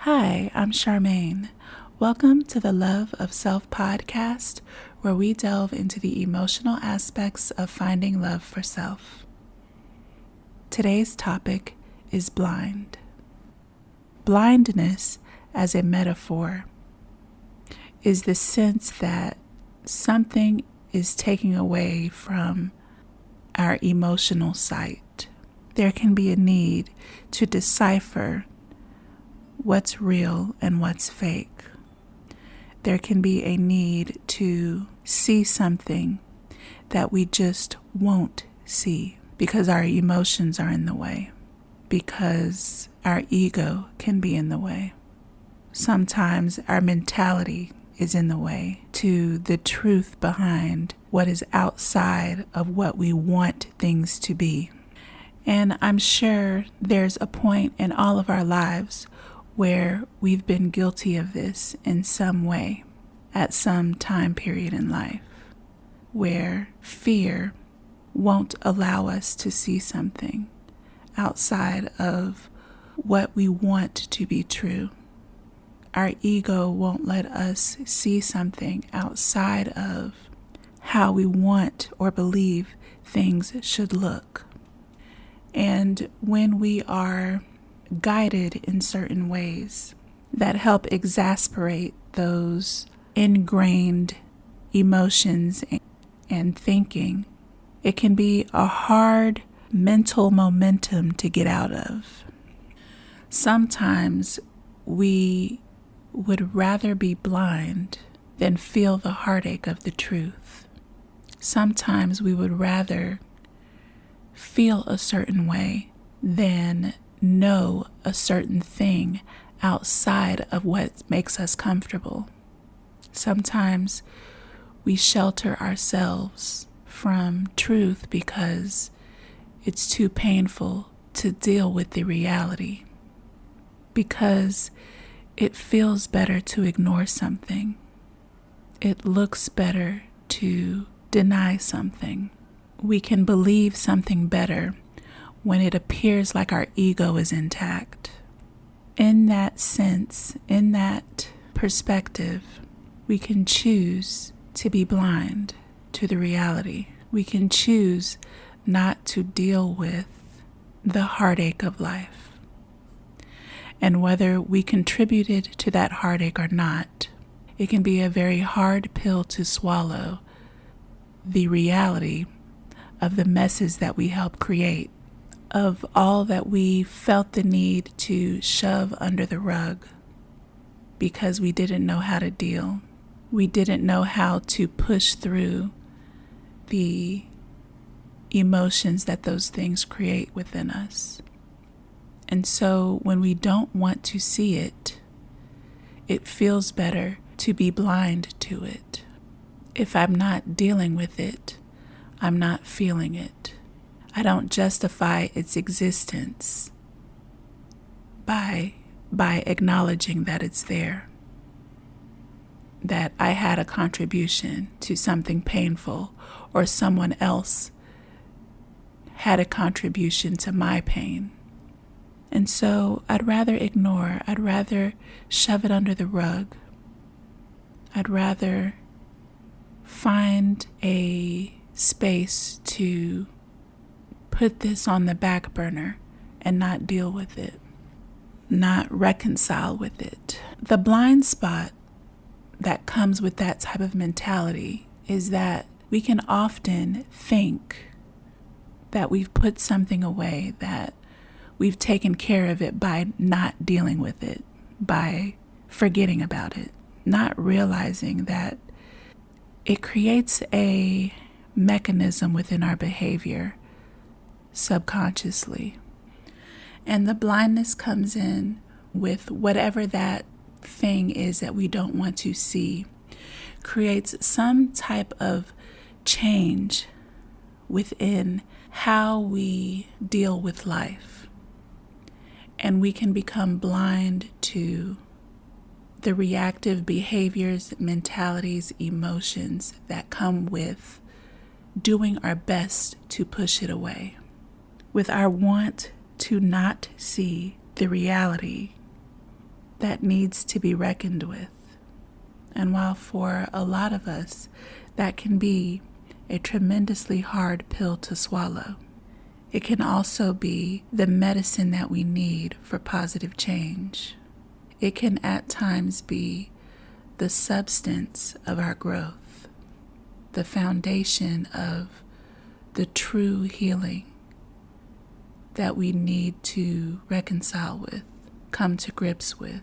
Hi, I'm Charmaine. Welcome to the Love of Self podcast, where we delve into the emotional aspects of finding love for self. Today's topic is blind. Blindness, as a metaphor, is the sense that something is taking away from our emotional sight. There can be a need to decipher what's real and what's fake. There can be a need to see something that we just won't see because our emotions are in the way, because our ego can be in the way. Sometimes our mentality is in the way to the truth behind what is outside of what we want things to be. And I'm sure there's a point in all of our lives where we've been guilty of this in some way at some time period in life, where fear won't allow us to see something outside of what we want to be true. Our ego won't let us see something outside of how we want or believe things should look. And when we are guided in certain ways that help exasperate those ingrained emotions and thinking, it can be a hard mental momentum to get out of. Sometimes we would rather be blind than feel the heartache of the truth. Sometimes we would rather feel a certain way than know a certain thing outside of what makes us comfortable. Sometimes we shelter ourselves from truth because it's too painful to deal with the reality, because it feels better to ignore something. It looks better to deny something. We can believe something better when it appears like our ego is intact. In that sense, in that perspective, we can choose to be blind to the reality. We can choose not to deal with the heartache of life. And whether we contributed to that heartache or not, it can be a very hard pill to swallow, the reality of the messes that we help create, of all that we felt the need to shove under the rug because we didn't know how to deal. We didn't know how to push through the emotions that those things create within us. And so when we don't want to see it, it feels better to be blind to it. If I'm not dealing with it, I'm not feeling it. I don't justify its existence by acknowledging that it's there, that I had a contribution to something painful, or someone else had a contribution to my pain. And so I'd rather ignore, I'd rather shove it under the rug. I'd rather find a space to put this on the back burner and not deal with it, not reconcile with it. The blind spot that comes with that type of mentality is that we can often think that we've put something away, that we've taken care of it by not dealing with it, by forgetting about it, not realizing that it creates a mechanism within our behavior subconsciously. And the blindness comes in with whatever that thing is that we don't want to see, creates some type of change within how we deal with life. And we can become blind to the reactive behaviors, mentalities, emotions that come with doing our best to push it away, with our want to not see the reality that needs to be reckoned with. And while for a lot of us, that can be a tremendously hard pill to swallow, it can also be the medicine that we need for positive change. It can at times be the substance of our growth, the foundation of the true healing that we need to reconcile with, come to grips with.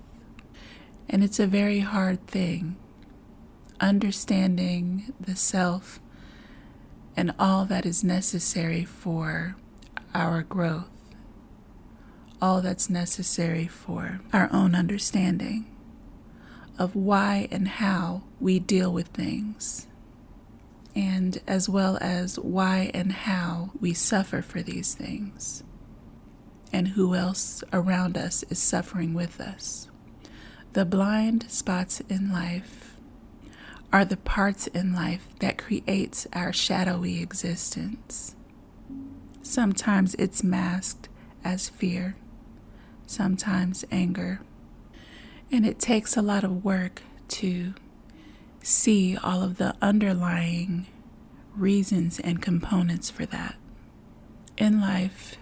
And it's a very hard thing, understanding the self and all that is necessary for our growth, all that's necessary for our own understanding of why and how we deal with things, and as well as why and how we suffer for these things, and who else around us is suffering with us. The blind spots in life are the parts in life that creates our shadowy existence. Sometimes it's masked as fear, sometimes anger, and it takes a lot of work to see all of the underlying reasons and components for that. In life,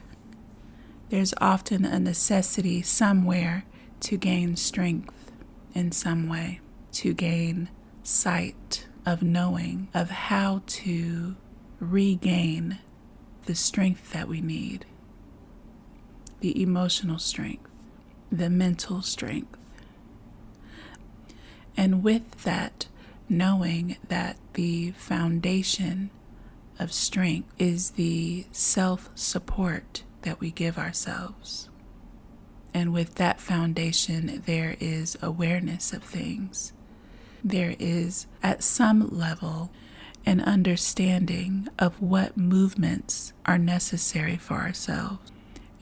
there's often a necessity somewhere to gain strength in some way, to gain sight of knowing of how to regain the strength that we need, the emotional strength, the mental strength. And with that, knowing that the foundation of strength is the self-support that we give ourselves. And with that foundation, there is awareness of things. There is, at some level, an understanding of what movements are necessary for ourselves.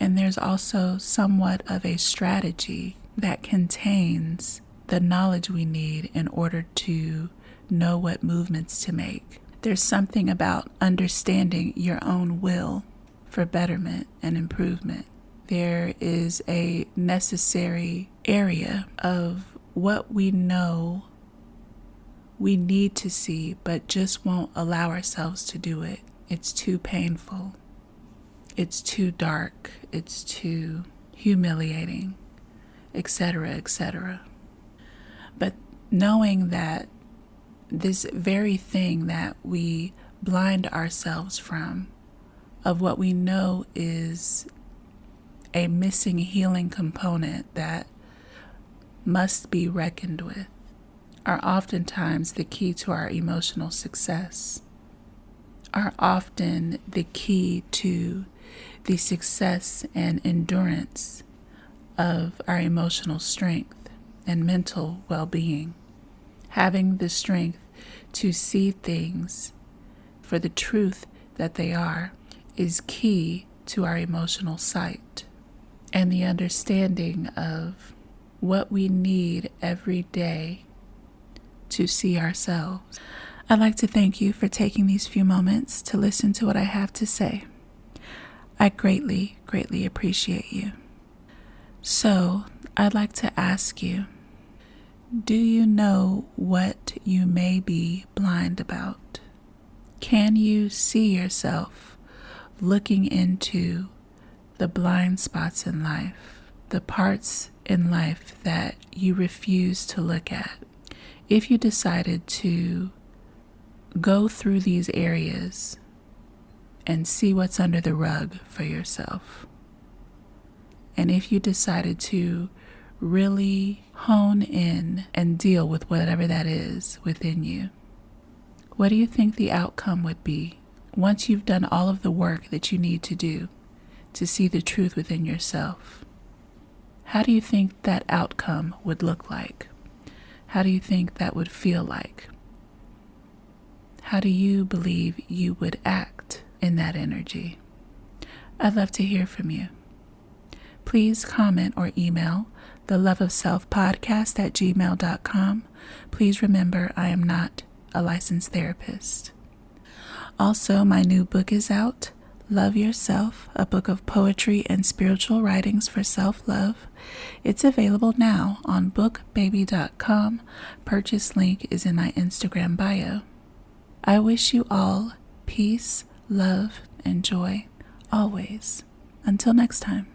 And there's also somewhat of a strategy that contains the knowledge we need in order to know what movements to make. There's something about understanding your own will for betterment and improvement. There is a necessary area of what we know we need to see, but just won't allow ourselves to do it. It's too painful. It's too dark. It's too humiliating, etc., etc. But knowing that this very thing that we blind ourselves from, of what we know is a missing healing component that must be reckoned with, are oftentimes the key to our emotional success, are often the key to the success and endurance of our emotional strength and mental well-being. Having the strength to see things for the truth that they are is key to our emotional sight and the understanding of what we need every day to see ourselves. I'd like to thank you for taking these few moments to listen to what I have to say. I greatly, greatly appreciate you. So, I'd like to ask you, do you know what you may be blind about? Can you see yourself looking into the blind spots in life, the parts in life that you refuse to look at? If you decided to go through these areas and see what's under the rug for yourself, and if you decided to really hone in and deal with whatever that is within you, what do you think the outcome would be once you've done all of the work that you need to do to see the truth within yourself? How do you think that outcome would look like? How do you think that would feel like? How do you believe you would act in that energy? I'd love to hear from you. Please comment or email theloveofselfpodcast@gmail.com. Please remember, I am not a licensed therapist. Also, my new book is out, Love Yourself, a book of poetry and spiritual writings for self-love. It's available now on bookbaby.com. Purchase link is in my Instagram bio. I wish you all peace, love, and joy always. Until next time.